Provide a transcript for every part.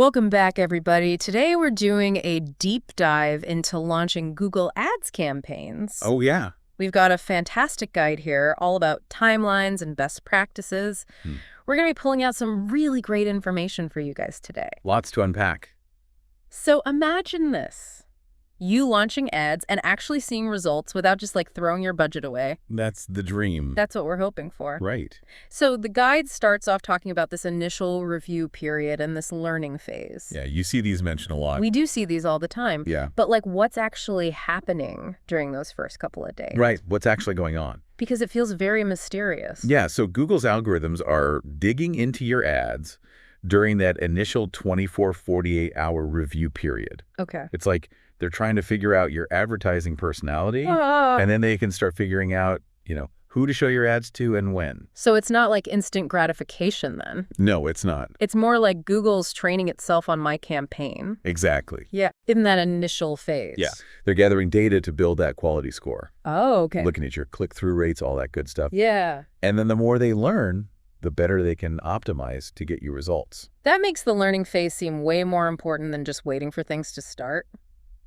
Welcome back, everybody. Today we're doing a deep dive into launching Google Ads campaigns. Oh, yeah. We've got a fantastic guide here all about timelines and best practices. We're going to be pulling out some really great information for you guys today. Lots to unpack. So imagine this. You launching ads and actually seeing results without just throwing your budget away. That's the dream. That's what we're hoping for. Right. So the guide starts off talking about this initial review period and this learning phase. Yeah, you see these mentioned a lot. We do see these all the time. Yeah. But what's actually happening during those first couple of days? Right. What's actually going on? Because it feels very mysterious. Yeah, so Google's algorithms are digging into your ads during that initial 24, 48-hour review period. Okay. It's like they're trying to figure out your advertising personality, and then they can start figuring out, who to show your ads to and when. So it's not like instant gratification then? No, it's not. It's more like Google's training itself on my campaign. Exactly. Yeah, in that initial phase. Yeah. They're gathering data to build that quality score. Oh, okay. Looking at your click-through rates, all that good stuff. Yeah. And then the more they learn, the better they can optimize to get you results. That makes the learning phase seem way more important than just waiting for things to start.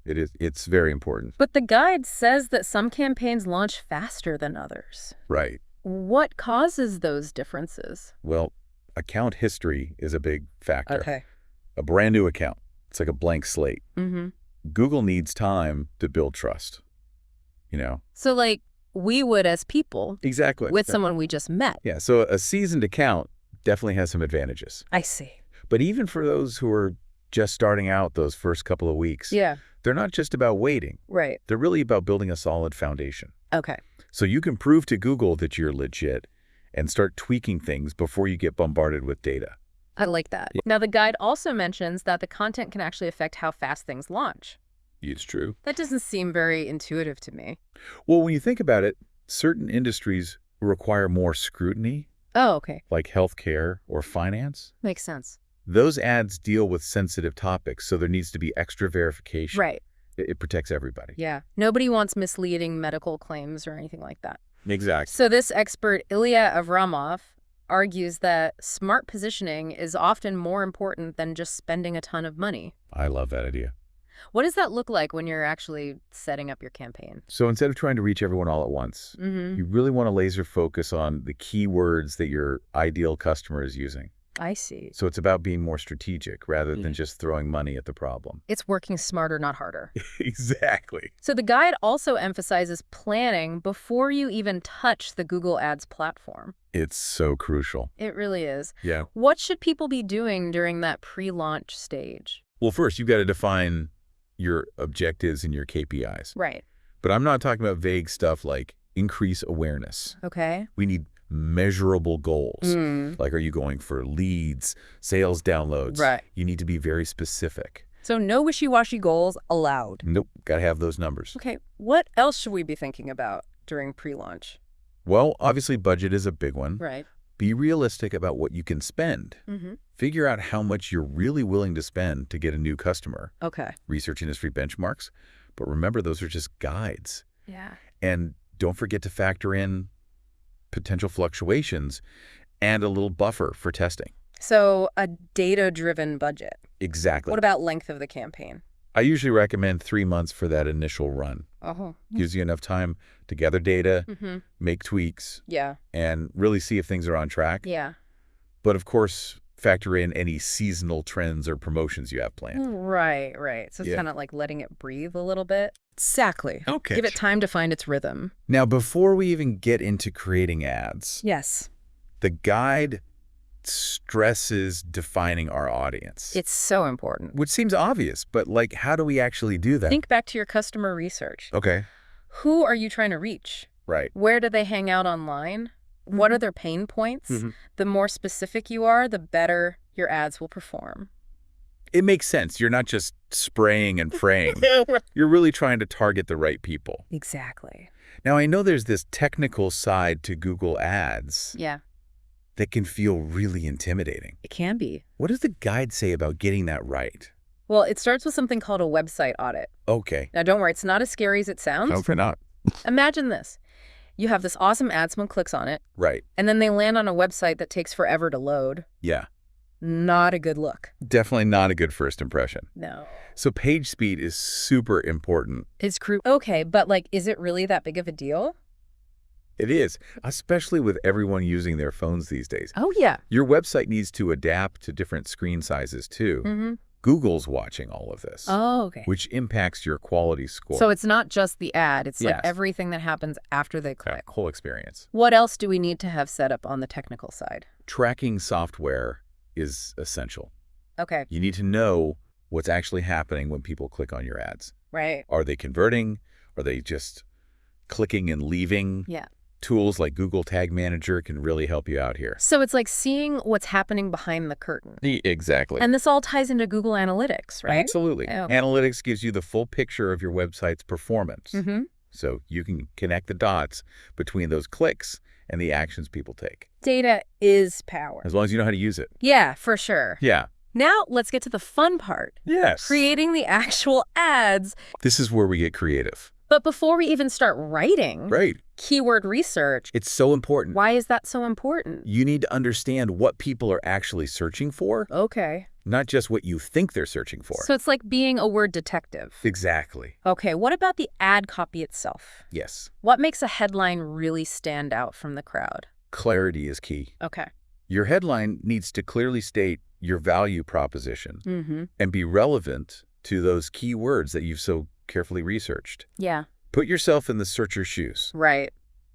It is. It's very important. But the guide says that some campaigns launch faster than others. Right. What causes those differences? Well, account history is a big factor. Okay. A brand new account, it's like a blank slate. Mm-hmm. Google needs time to build trust, So we would as people. Exactly. With someone we just met. Yeah, so a seasoned account definitely has some advantages. I see. But even for those who are just starting out those first couple of weeks, Yeah. they're not just about waiting. Right. They're really about building a solid foundation. Okay. So you can prove to Google that you're legit and start tweaking things before you get bombarded with data. I like that. Yeah. Now, the guide also mentions that the content can actually affect how fast things launch. It's true. That doesn't seem very intuitive to me. Well, when you think about it, certain industries require more scrutiny, Oh, okay. like healthcare or finance. Makes sense. Those ads deal with sensitive topics, so there needs to be extra verification. Right. It protects everybody. Yeah. Nobody wants misleading medical claims or anything like that. Exactly. So this expert, Ilya Avramov, argues that smart positioning is often more important than just spending a ton of money. I love that idea. What does that look like when you're actually setting up your campaign? So instead of trying to reach everyone all at once, you really want to laser focus on the keywords that your ideal customer is using. I see. So it's about being more strategic rather than just throwing money at the problem. It's working smarter, not harder. Exactly. So the guide also emphasizes planning before you even touch the Google Ads platform. It's so crucial. It really is. Yeah. What should people be doing during that pre-launch stage? Well, first, you've got to define your objectives and your KPIs. Right. But I'm not talking about vague stuff like increase awareness. Okay. We need measurable goals. Like, are you going for leads, sales downloads? Right. You need to be very specific. So no wishy-washy goals allowed. Nope. Got to have those numbers. Okay. What else should we be thinking about during pre-launch? Well, obviously, budget is a big one. Right. Be realistic about what you can spend. Figure out how much you're really willing to spend to get a new customer. Okay. Research industry benchmarks. But remember, those are just guides. Yeah. And don't forget to factor in potential fluctuations and a little buffer for testing. So a data-driven budget. Exactly. What about length of the campaign? I usually recommend 3 months for that initial run. Oh. Gives you enough time to gather data, make tweaks, Yeah. and really see if things are on track. Yeah. But of course, factor in any seasonal trends or promotions you have planned. Right, right. So it's kind of like letting it breathe a little bit. Exactly. Okay. Give it time to find its rhythm. Now, before we even get into creating ads, Yes. the guide stresses defining our audience. It's so important. Which seems obvious, but how do we actually do that? Think back to your customer research. Okay. Who are you trying to reach? Right. Where do they hang out online? What are their pain points? The more specific you are, the better your ads will perform. It makes sense. You're not just spraying and praying. You're really trying to target the right people. Exactly. Now, I know there's this technical side to Google Ads Yeah. that can feel really intimidating. It can be. What does the guide say about getting that right? Well, it starts with something called a website audit. Okay. Now, don't worry, it's not as scary as it sounds. Hopefully not. Imagine this. You have this awesome ad, someone clicks on it, Right. and then they land on a website that takes forever to load. Yeah. Not a good look. Definitely not a good first impression. No. So page speed is super important. It's okay, but like, is it really that big of a deal? It is, especially with everyone using their phones these days. Oh, yeah. Your website needs to adapt to different screen sizes, too. Mm-hmm. Google's watching all of this. Oh, okay. Which impacts your quality score. So it's not just the ad. It's like Yes. everything that happens after they click. Whole experience. What else do we need to have set up on the technical side? Tracking software is essential. Okay. You need to know what's actually happening when people click on your ads. Right. Are they converting? Are they just clicking and leaving? Yeah. Tools like Google Tag Manager can really help you out here. So it's like seeing what's happening behind the curtain. Exactly. And this all ties into Google Analytics, right? Absolutely. Oh. Analytics gives you the full picture of your website's performance. Mm-hmm. So you can connect the dots between those clicks and the actions people take. Data is power. As long as you know how to use it. Yeah, for sure. Yeah. Now let's get to the fun part. Yes. Creating the actual ads. This is where we get creative. But before we even start writing, Right. keyword research. It's so important. Why is that so important? You need to understand what people are actually searching for, Okay. not just what you think they're searching for. So it's like being a word detective. Exactly. Okay, what about the ad copy itself? Yes. What makes a headline really stand out from the crowd? Clarity is key. Okay. Your headline needs to clearly state your value proposition Mm-hmm. and be relevant to those key words that you've so carefully researched. Yeah. Put yourself in the searcher's shoes. Right.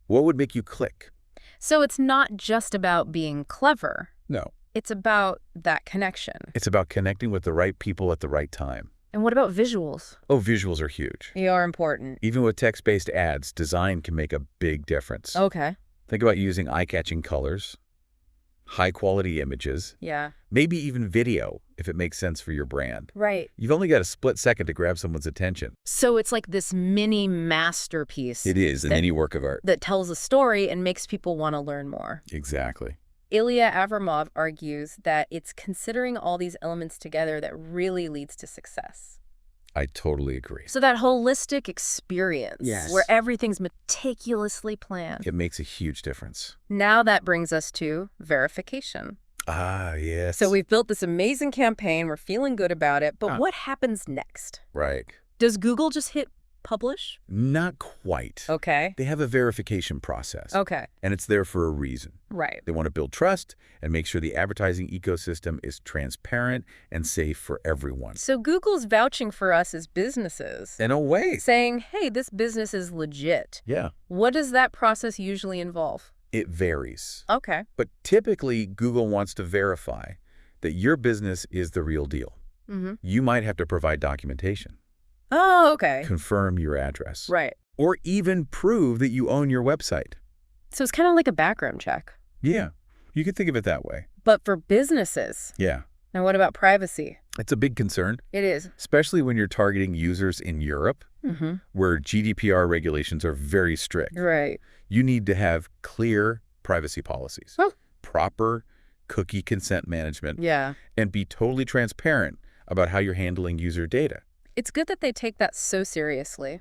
What would make you click? So it's not just about being clever. No. It's about that connection. It's about connecting with the right people at the right time. And what about visuals? Oh, visuals are huge. They are important. Even with text-based ads, design can make a big difference. Okay. Think about using eye-catching colors, high-quality images, Yeah. maybe even video if it makes sense for your brand. Right. You've only got a split second to grab someone's attention. So it's like this mini masterpiece It is a mini work of art. that tells a story and makes people want to learn more. Exactly. Ilya Avramov argues that it's considering all these elements together that really leads to success. I totally agree. So that holistic experience Yes. where everything's meticulously planned. It makes a huge difference. Now that brings us to verification. Ah, yes. So we've built this amazing campaign. We're feeling good about it. But what happens next? Right. Does Google just hit publish? Not quite. Okay. They have a verification process. Okay. And it's there for a reason. Right. They want to build trust and make sure the advertising ecosystem is transparent and safe for everyone. So Google's vouching for us as businesses. In a way. Saying, hey, this business is legit. Yeah. What does that process usually involve? It varies. Okay. But typically, Google wants to verify that your business is the real deal. Mm-hmm. You might have to provide documentation, Oh, okay. confirm your address, Right. or even prove that you own your website. So it's kind of like a background check. Yeah, you could think of it that way. But for businesses. Yeah, Now what about privacy? it's a big concern, It is. especially when you're targeting users in Europe, Mm-hmm. where GDPR regulations are very strict. Right. You need to have clear privacy policies, Oh. proper cookie consent management, Yeah. and be totally transparent about how you're handling user data. It's good that they take that so seriously.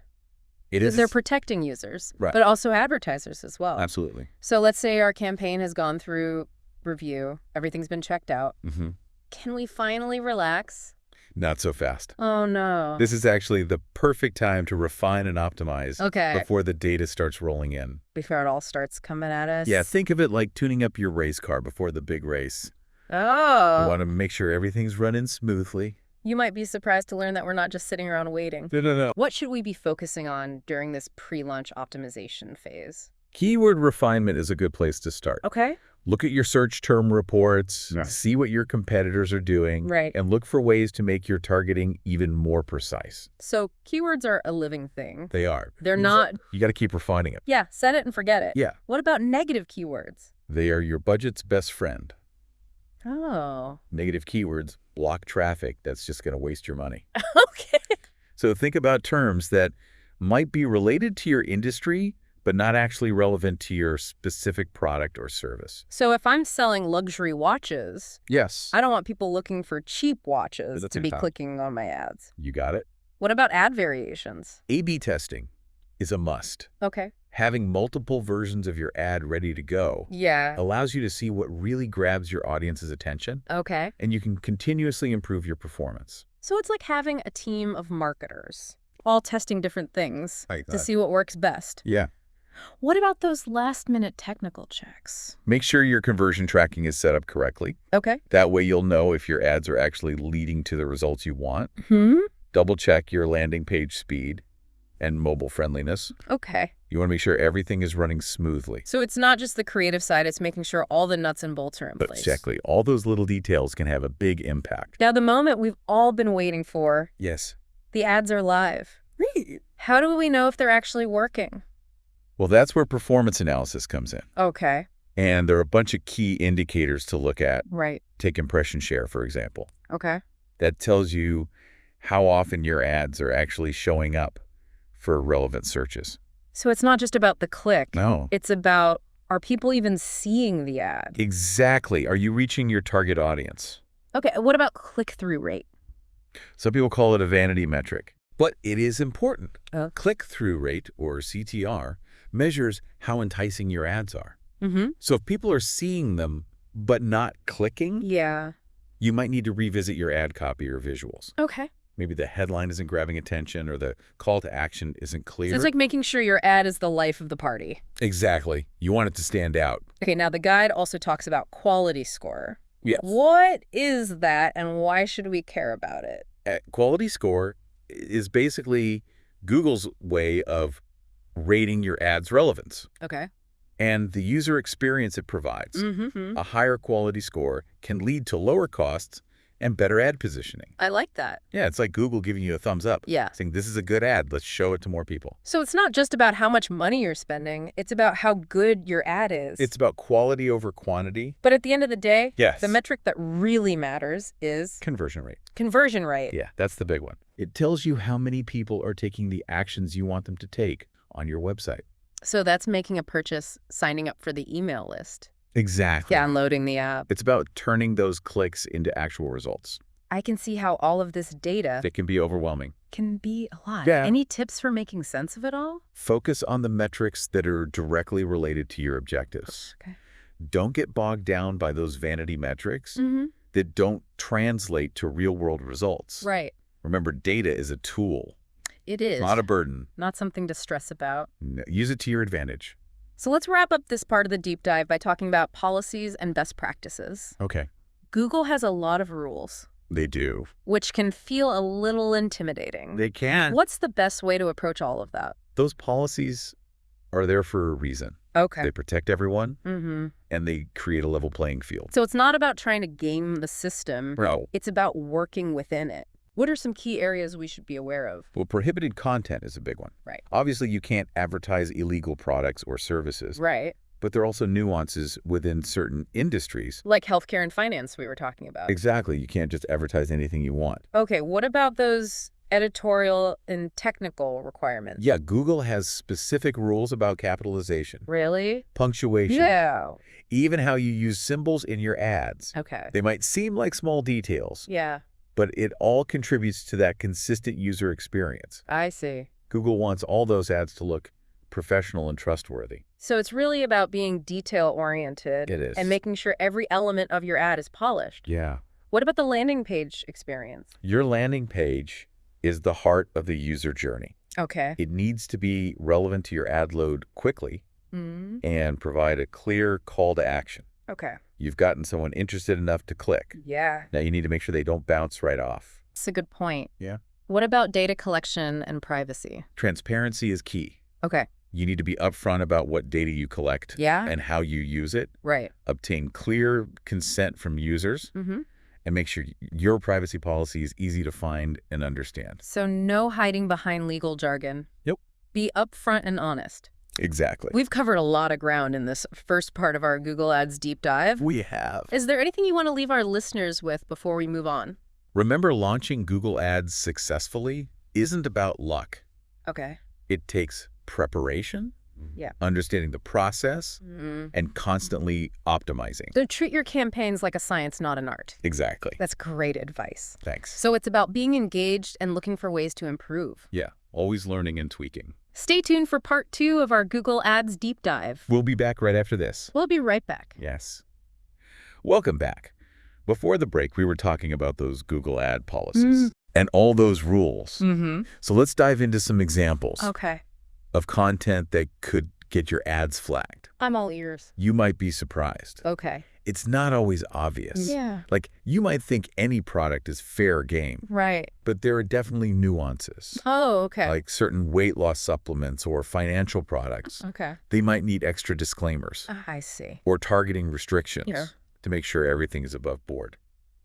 It Because is. they're protecting users, Right. but also advertisers as well. Absolutely. So let's say our campaign has gone through review. Everything's been checked out. Mm-hmm. Can we finally relax? Not so fast. Oh, no. This is actually the perfect time to refine and optimize Okay. before the data starts rolling in. Before it all starts coming at us. Yeah, think of it like tuning up your race car before the big race. You Oh. want to make sure everything's running smoothly. You might be surprised to learn that we're not just sitting around waiting. No. What should we be focusing on during this pre-launch optimization phase? Keyword refinement is a good place to start. Okay. Look at your search term reports, Yeah. see what your competitors are doing, Right. and look for ways to make your targeting even more precise. So keywords are a living thing. They are. They're not. You got to keep refining it. Yeah, set it and forget it. Yeah. What about negative keywords? They are your budget's best friend. Oh. Negative keywords block traffic that's just going to waste your money. Okay. So think about terms that might be related to your industry, but not actually relevant to your specific product or service. So if I'm selling luxury watches, Yes. I don't want people looking for cheap watches That's to your be time. clicking on my ads. You got it. What about ad variations? A/B testing is a must. Okay. Having multiple versions of your ad ready to go Yeah. allows you to see what really grabs your audience's attention, Okay. and you can continuously improve your performance. So it's like having a team of marketers, all testing different things Like to that. see what works best. Yeah. What about those last-minute technical checks? Make sure your conversion tracking is set up correctly. Okay. That way you'll know if your ads are actually leading to the results you want. Hmm? Double check your landing page speed and mobile friendliness. Okay. You want to make sure everything is running smoothly. So it's not just the creative side, it's making sure all the nuts and bolts are in place. Exactly. All those little details can have a big impact. Now, the moment we've all been waiting for, Yes. the ads are live. How do we know if they're actually working? Well, that's where performance analysis comes in. Okay. And there are a bunch of key indicators to look at. Right. Take impression share, for example. Okay. That tells you how often your ads are actually showing up for relevant searches. So it's not just about the click. No. It's about, are people even seeing the ad? Exactly. Are you reaching your target audience? Okay, what about click-through rate? Some people call it a vanity metric, but it is important. Oh. Click-through rate, or CTR, measures how enticing your ads are. Mm-hmm. So if people are seeing them but not clicking, Yeah. you might need to revisit your ad copy or visuals. Okay. Maybe the headline isn't grabbing attention or the call to action isn't clear. So it's like making sure your ad is the life of the party. Exactly. You want it to stand out. Okay, now the guide also talks about quality score. Yes. What is that and why should we care about it? Quality score is basically Google's way of rating your ad's relevance Okay. and the user experience it provides. Mm-hmm. A higher quality score can lead to lower costs and better ad positioning. I like that. Yeah, it's like Google giving you a thumbs up. Yeah. Saying, this is a good ad. Let's show it to more people. So it's not just about how much money you're spending. It's about how good your ad is. It's about quality over quantity. But at the end of the day, Yes. the metric that really matters is Conversion rate. conversion rate. Yeah, that's the big one. It tells you how many people are taking the actions you want them to take on your website. So that's making a purchase, signing up for the email list, Exactly. downloading the app. It's about turning those clicks into actual results. I can see how all of this data It can be overwhelming. can be a lot. Yeah. Any tips for making sense of it all? Focus on the metrics that are directly related to your objectives. Okay. Don't get bogged down by those vanity metrics Mm-hmm. that don't translate to real-world results. Right. Remember, data is a tool, It is. not a burden. Not something to stress about. Use it to your advantage. So let's wrap up this part of the deep dive by talking about policies and best practices. Okay. Google has a lot of rules, They do. which can feel a little intimidating. They can. What's the best way to approach all of that? Those policies are there for a reason. Okay. They protect everyone, Mm-hmm. and they create a level playing field. So it's not about trying to game the system. No. It's about working within it. What are some key areas we should be aware of? Well, prohibited content is a big one. Right. Obviously, you can't advertise illegal products or services, Right. but there are also nuances within certain industries. Like healthcare and finance we were talking about. Exactly. You can't just advertise anything you want. Okay, what about those editorial and technical requirements? Yeah, Google has specific rules about capitalization, Really? punctuation, Yeah. even how you use symbols in your ads. Okay. They might seem like small details, Yeah, but it all contributes to that consistent user experience. I see. Google wants all those ads to look professional and trustworthy. So it's really about being detail-oriented. It is. And making sure every element of your ad is polished. Yeah. What about the landing page experience? Your landing page is the heart of the user journey. Okay. It needs to be relevant to your ad load quickly Mm-hmm. and provide a clear call to action. Okay. You've gotten someone interested enough to click. Yeah. Now you need to make sure they don't bounce right off. That's a good point. Yeah. What about data collection and privacy? Transparency is key. Okay. You need to be upfront about what data you collect Yeah? and how you use it. Right. Obtain clear consent from users Mm-hmm. and make sure your privacy policy is easy to find and understand. So no hiding behind legal jargon. Yep. Be upfront and honest. Exactly. We've covered a lot of ground in this first part of our Google Ads deep dive. We have. Is there anything you want to leave our listeners with before we move on? Remember, launching Google Ads successfully isn't about luck. Okay. It takes preparation, Yeah. understanding the process, Mm-hmm. and constantly optimizing. So treat your campaigns like a science, not an art. Exactly. That's great advice. Thanks. So it's about being engaged and looking for ways to improve. Yeah, always learning and tweaking. Stay tuned for part 2 of our Google Ads deep dive. We'll be back right after this. We'll be right back. Yes. Welcome back. Before the break, we were talking about those Google ad policies and all those rules. So let's dive into some examples of content that could get your ads flagged. I'm all ears. You might be surprised. Okay. It's not always obvious. Yeah. Like, you might think any product is fair game. Right. But there are definitely nuances. Oh, okay. Like certain weight loss supplements or financial products. Okay. They might need extra disclaimers. I see. Or targeting restrictions. Yeah. To make sure everything is above board.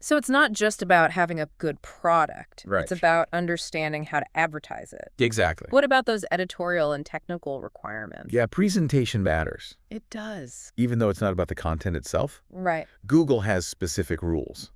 So it's not just about having a good product. Right. It's about understanding how to advertise it. Exactly. What about those editorial and technical requirements? Yeah, presentation matters. It does. Even though it's not about the content itself. Right. Google has specific rules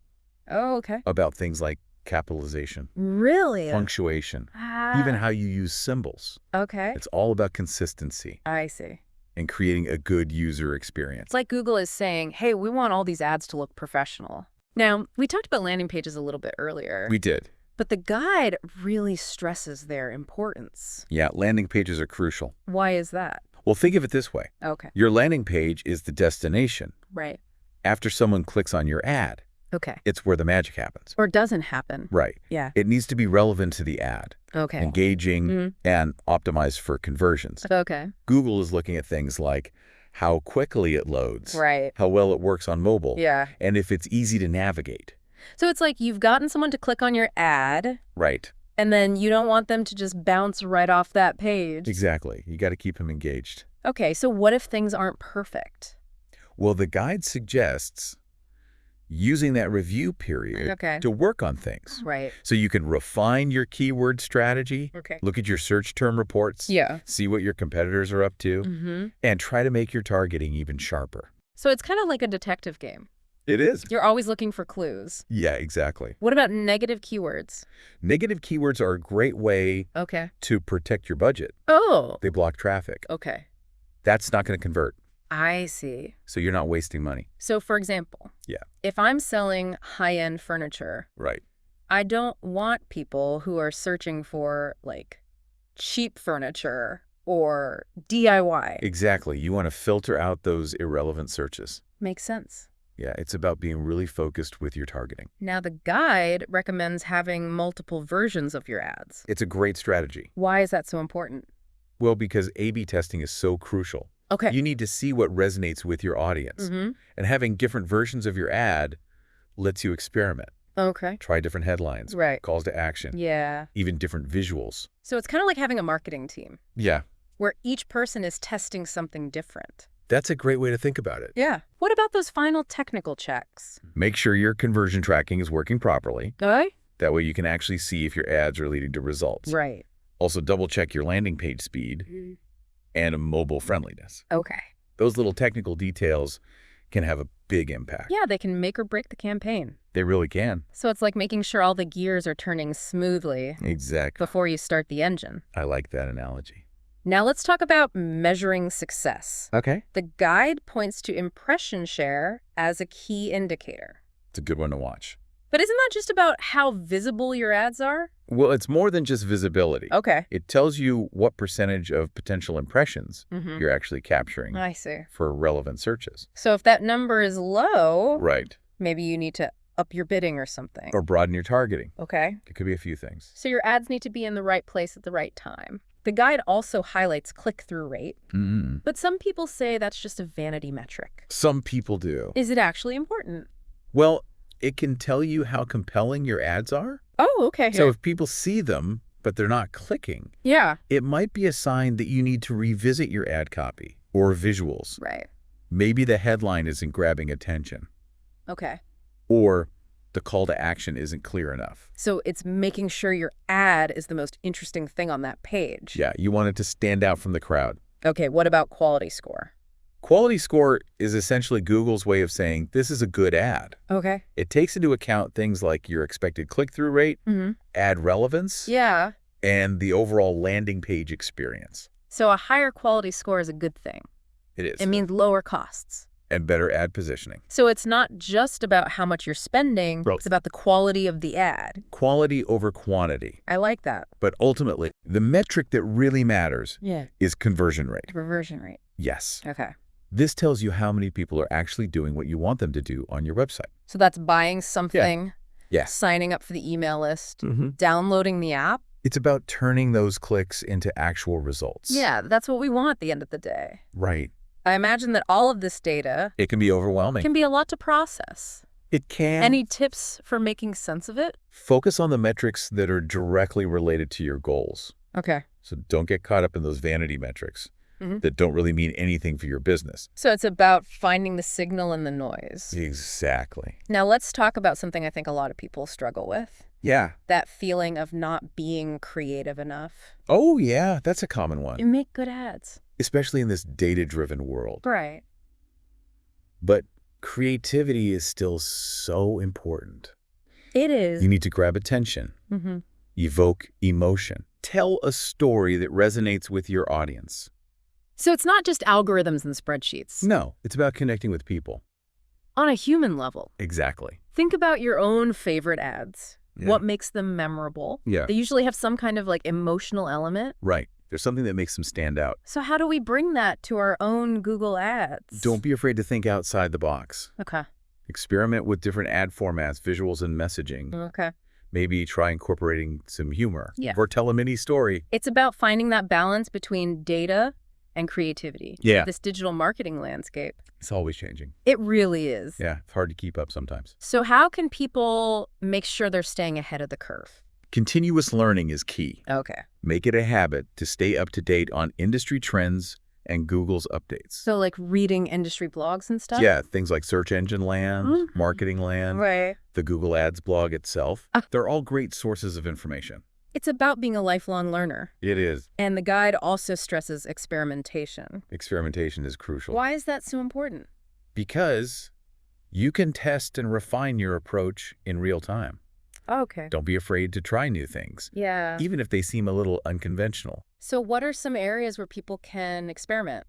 Oh, okay. about things like capitalization, Really? punctuation, Ah. even how you use symbols. Okay. It's all about consistency I see. and creating a good user experience. It's like Google is saying, hey, we want all these ads to look professional. Now, we talked about landing pages a little bit earlier, We did. but the guide really stresses their importance. Yeah, landing pages are crucial. Why is that? Well, think of it this way. Okay. Your landing page is the destination. Right. After someone clicks on your ad, Okay. it's where the magic happens. Or doesn't happen. Right. Yeah. It needs to be relevant to the ad, Okay. engaging, and optimized for conversions. Okay. Google is looking at things like how quickly it loads, Right. how well it works on mobile, Yeah. and if it's easy to navigate. So it's like you've gotten someone to click on your ad, Right. and then you don't want them to just bounce right off that page. Exactly. You got to keep them engaged. Okay, so what if things aren't perfect? Well, the guide suggests using that review period to work on things. Right. So you can refine your keyword strategy, Okay. look at your search term reports, Yeah. see what your competitors are up to, and try to make your targeting even sharper. So it's kind of like a detective game. It is. You're always looking for clues. Yeah, exactly. What about negative keywords? Negative keywords are a great way Okay. to protect your budget. Oh. They block traffic. Okay. That's not going to convert, I see. so you're not wasting money. So for example, Yeah. if I'm selling high-end furniture, Right. I don't want people who are searching for, like, cheap furniture or DIY. Exactly. You want to filter out those irrelevant searches. Makes sense. Yeah, it's about being really focused with your targeting. Now, the guide recommends having multiple versions of your ads. It's a great strategy. Why is that so important? Well, because A/B testing is so crucial. Okay. You need to see what resonates with your audience. And having different versions of your ad lets you experiment. Okay. Try different headlines, Right. calls to action, Yeah. even different visuals. So it's kind of like having a marketing team Yeah, where each person is testing something different. that's a great way to think about it. Yeah. What about those final technical checks? Make sure your conversion tracking is working properly. Okay. That way you can actually see if your ads are leading to results. Right. Also, double check your landing page speed and mobile friendliness. Okay. Those little technical details can have a big impact. Yeah, they can make or break the campaign. They really can. So it's like making sure all the gears are turning smoothly Exactly. before you start the engine. I like that analogy. Now let's talk about measuring success. Okay. The guide points to impression share as a key indicator. It's a good one to watch. But isn't that just about how visible your ads are? Well, it's more than just visibility. Okay. It tells you what percentage of potential impressions you're actually capturing I see. for relevant searches. So if that number is low, Right. maybe you need to up your bidding or something. Or broaden your targeting. Okay. It could be a few things. So your ads need to be in the right place at the right time. The guide also highlights click-through rate, but some people say that's just a vanity metric. Some people do. Is it actually important? Well, it can tell you how compelling your ads are. Oh, okay. So if people see them, but they're not clicking, Yeah. it might be a sign that you need to revisit your ad copy or visuals. Right. Maybe the headline isn't grabbing attention, Okay. or the call to action isn't clear enough. So it's making sure your ad is the most interesting thing on that page. Yeah, you want it to stand out from the crowd. Okay, what about quality score? Quality score is essentially Google's way of saying this is a good ad. Okay. It takes into account things like your expected click-through rate, ad relevance, Yeah. and the overall landing page experience. So a higher quality score is a good thing. It is. It means lower costs. And better ad positioning. So it's not just about how much you're spending, it's about the quality of the ad. Quality over quantity. I like that. But ultimately, the metric that really matters is conversion rate. Conversion rate. Yes. Okay. This tells you how many people are actually doing what you want them to do on your website. So that's buying something, signing up for the email list, downloading the app. It's about turning those clicks into actual results. Yeah, that's what we want at the end of the day. Right. I imagine that all of this data... It can be overwhelming. Can be a lot to process. It can. Any tips for making sense of it? Focus on the metrics that are directly related to your goals. Okay. So don't get caught up in those vanity metrics that don't really mean anything for your business. So it's about finding the signal in the noise. Exactly. Now let's talk about something I think a lot of people struggle with. Yeah. That feeling of not being creative enough. Oh, yeah. That's a common one. You make good ads. Especially in this data-driven world. Right. But creativity is still so important. It is. You need to grab attention, evoke emotion, tell a story that resonates with your audience. So it's not just algorithms and spreadsheets. No, it's about connecting with people. On a human level. Exactly. Think about your own favorite ads. Yeah. What makes them memorable? Yeah. They usually have some kind of emotional element. Right. There's something that makes them stand out. So how do we bring that to our own Google ads? Don't be afraid to think outside the box. Okay. Experiment with different ad formats, visuals, and messaging. Okay. Maybe try incorporating some humor. Yeah. Or tell a mini story. It's about finding that balance between data and creativity. Yeah. This digital marketing landscape. It's always changing. It really is. Yeah. It's hard to keep up sometimes. So how can people make sure they're staying ahead of the curve? Continuous learning is key. Okay. Make it a habit to stay up to date on industry trends and Google's updates. So reading industry blogs and stuff? Yeah, things like Search Engine Land, Marketing Land, the Google Ads blog itself. They're all great sources of information. It's about being a lifelong learner. It is. And the guide also stresses experimentation. Experimentation is crucial. Why is that so important? Because you can test and refine your approach in real time. Okay. Don't be afraid to try new things. Yeah. Even if they seem a little unconventional. So what are some areas where people can experiment?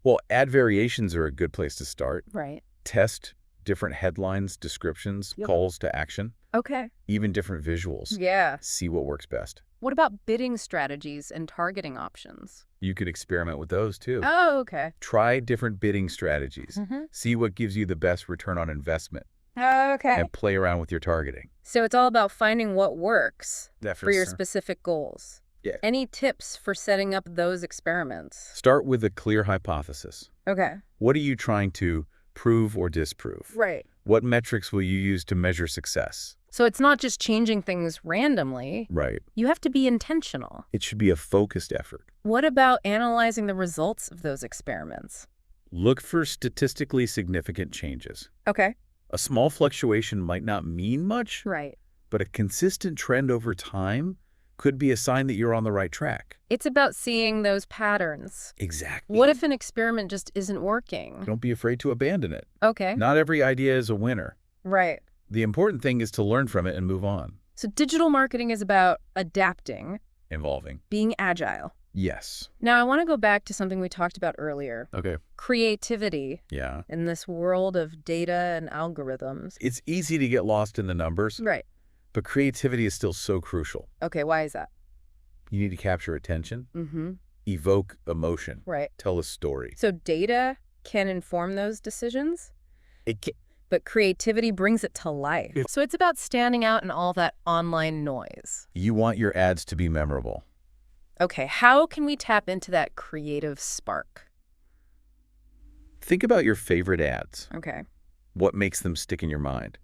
Well, ad variations are a good place to start. Right. Test different headlines, descriptions, calls to action. Okay. Even different visuals. Yeah. See what works best. What about bidding strategies and targeting options? You could experiment with those too. Oh, okay. Try different bidding strategies. See what gives you the best return on investment. Okay. And play around with your targeting. So it's all about finding what works for your sure. specific goals. Yeah. Any tips for setting up those experiments? Start with a clear hypothesis. Okay. What are you trying to prove or disprove? Right. What metrics will you use to measure success? So it's not just changing things randomly. Right. You have to be intentional. It should be a focused effort. What about analyzing the results of those experiments? Look for statistically significant changes. Okay. A small fluctuation might not mean much, Right. but a consistent trend over time could be a sign that you're on the right track. It's about seeing those patterns. Exactly. What if an experiment just isn't working? Don't be afraid to abandon it. Okay. Not every idea is a winner. Right. The important thing is to learn from it and move on. So digital marketing is about adapting, Involving. being agile. Yes. Now, I want to go back to something we talked about earlier. Okay. Creativity. Yeah. In this world of data and algorithms. It's easy to get lost in the numbers. Right. But creativity is still so crucial. Okay, why is that? You need to capture attention, Mm-hmm. evoke emotion, Right. tell a story. So data can inform those decisions, It can. but creativity brings it to life. So it's about standing out in all that online noise. You want your ads to be memorable. Okay, how can we tap into that creative spark? Think about your favorite ads. Okay. What makes them stick in your mind?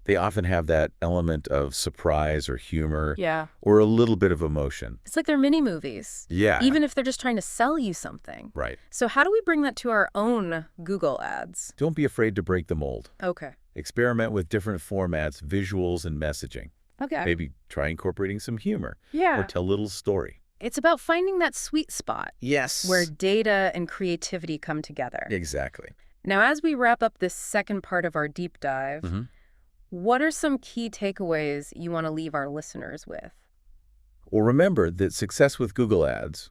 They often have that element of surprise or humor. Yeah. Or a little bit of emotion. It's like they're mini movies. Yeah. Even if they're just trying to sell you something. Right. So how do we bring that to our own Google ads? Don't be afraid to break the mold. Okay. Experiment with different formats, visuals, and messaging. Okay. Maybe try incorporating some humor. Yeah. Or tell a little story. It's about finding that sweet spot. Yes. Where data and creativity come together. Exactly. Now, as we wrap up this second part of our deep dive, what are some key takeaways you want to leave our listeners with? Well, remember that success with Google Ads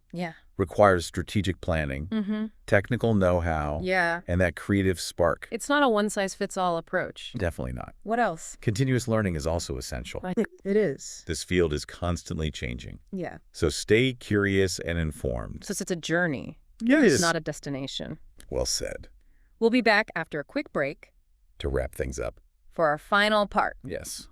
requires strategic planning, technical know-how, and that creative spark. It's not a one-size-fits-all approach. Definitely not. What else? Continuous learning is also essential. I think it is. This field is constantly changing. Yeah. So stay curious and informed. So it's a journey. Yes. It's not a destination. Well said. We'll be back after a quick break To wrap things up. for our final part. Yes.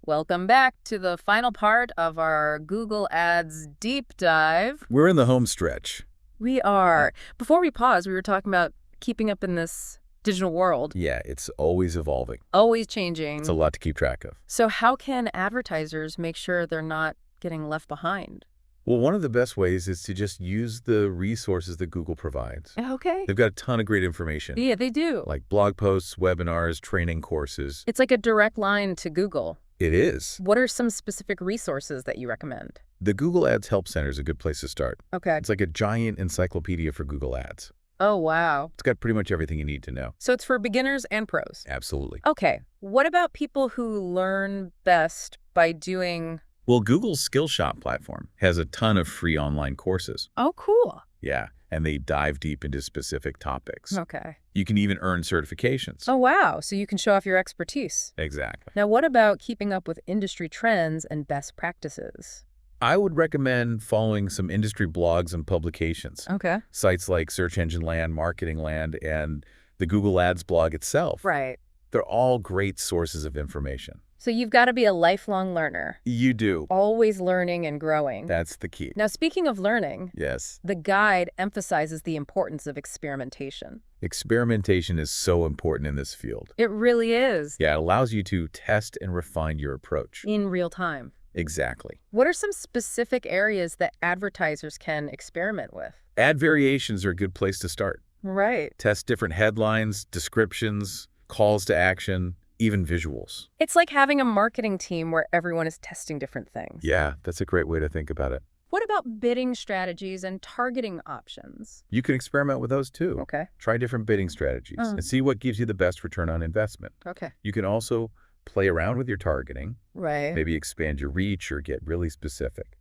Welcome back to the final part of our Google Ads deep dive. We're in the home stretch. We are. Before we pause, we were talking about keeping up in this digital world. Yeah, it's always evolving. Always changing. It's a lot to keep track of. So how can advertisers make sure they're not getting left behind? Well, one of the best ways is to just use the resources that Google provides. Okay. They've got a ton of great information. Yeah, they do. Like blog posts, webinars, training courses. It's like a direct line to Google. It is. What are some specific resources that you recommend? The Google Ads Help Center is a good place to start. Okay. It's like a giant encyclopedia for Google Ads. Oh, wow. It's got pretty much everything you need to know. So it's for beginners and pros. Absolutely. Okay. What about people who learn best by doing... Well, Google's Skillshop platform has a ton of free online courses. Oh, cool. Yeah, and they dive deep into specific topics. Okay. You can even earn certifications. Oh, wow. So you can show off your expertise. Exactly. Now, what about keeping up with industry trends and best practices? I would recommend following some industry blogs and publications. Okay. Sites like Search Engine Land, Marketing Land, and the Google Ads blog itself. Right. They're all great sources of information. So you've got to be a lifelong learner. You do. Always learning and growing. That's the key. Now, speaking of learning, Yes. the guide emphasizes the importance of experimentation. Experimentation is so important in this field. It really is. Yeah, it allows you to test and refine your approach. In real time. Exactly. What are some specific areas that advertisers can experiment with? Ad variations are a good place to start. Right. Test different headlines, descriptions, calls to action, even visuals. It's like having a marketing team where everyone is testing different things. Yeah, that's a great way to think about it. What about bidding strategies and targeting options? You can experiment with those too. Okay. Try different bidding strategies and see what gives you the best return on investment. Okay. You can also play around with your targeting, Right. maybe expand your reach or get really specific.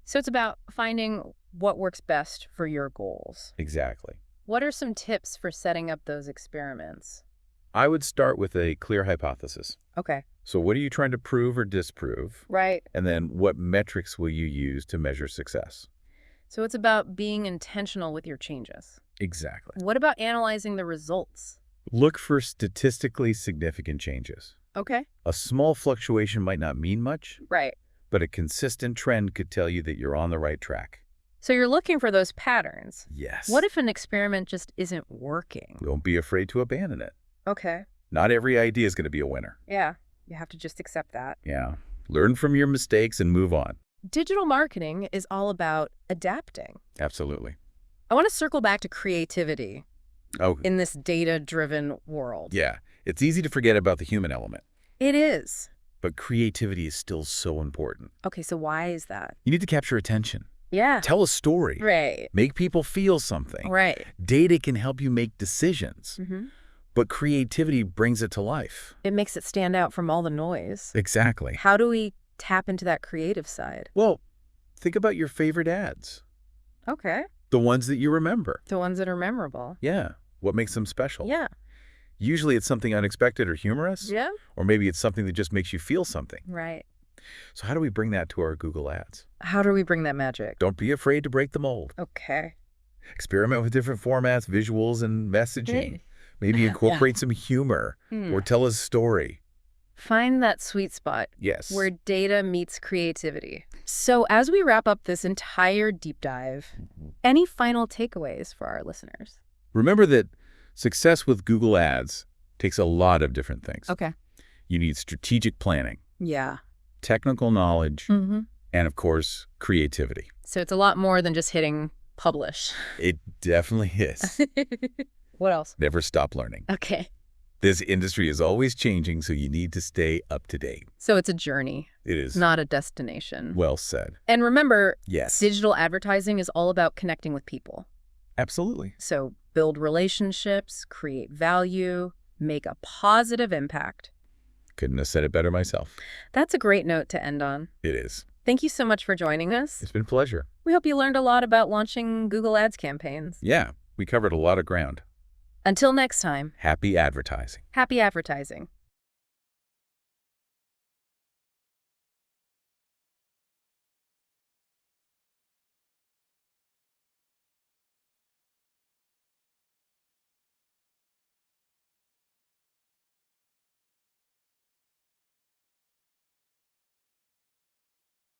So it's about finding what works best for your goals. Exactly. What are some tips for setting up those experiments? I would start with a clear hypothesis. Okay. So what are you trying to prove or disprove? Right. And then what metrics will you use to measure success? So it's about being intentional with your changes. Exactly. What about analyzing the results? Look for statistically significant changes. Okay. A small fluctuation might not mean much, Right. but a consistent trend could tell you that you're on the right track. So you're looking for those patterns. Yes. What if an experiment just isn't working? Don't be afraid to abandon it. Okay. Not every idea is going to be a winner. Yeah. You have to just accept that. Yeah. Learn from your mistakes and move on. Digital marketing is all about adapting. Absolutely. I want to circle back to creativity Oh, in this data-driven world. yeah. It's easy to forget about the human element, It is. but creativity is still so important. Okay, so why is that? You need to capture attention. Yeah. Tell a story. Right. Make people feel something. Right. Data can help you make decisions, Mm-hmm. but creativity brings it to life. It makes it stand out from all the noise. Exactly. How do we tap into that creative side? Well, think about your favorite ads, Okay. the ones that you remember. The ones that are memorable. Yeah. What makes them special? Yeah. Usually it's something unexpected or humorous, Yeah. or maybe it's something that just makes you feel something. Right. So how do we bring that to our Google Ads? How do we bring that magic? Don't be afraid to break the mold. Okay. Experiment with different formats, visuals, and messaging. Maybe Yeah. incorporate some humor or tell a story. Find that sweet spot Yes. where data meets creativity. So as we wrap up this entire deep dive, any final takeaways for our listeners? Remember that success with Google Ads takes a lot of different things. Okay. You need strategic planning, Yeah. technical knowledge, Mm-hmm. and of course, creativity. So it's a lot more than just hitting publish. It definitely is. What else? Never stop learning. Okay. This industry is always changing, so you need to stay up to date. So it's a journey, It is. not a destination. Well said. And remember, Yes. digital advertising is all about connecting with people. Absolutely. So build relationships, create value, make a positive impact. Couldn't have said it better myself. That's a great note to end on. It is. Thank you so much for joining us. It's been a pleasure. We hope you learned a lot about launching Google Ads campaigns. Yeah, we covered a lot of ground. Until next time. Happy advertising. Happy advertising.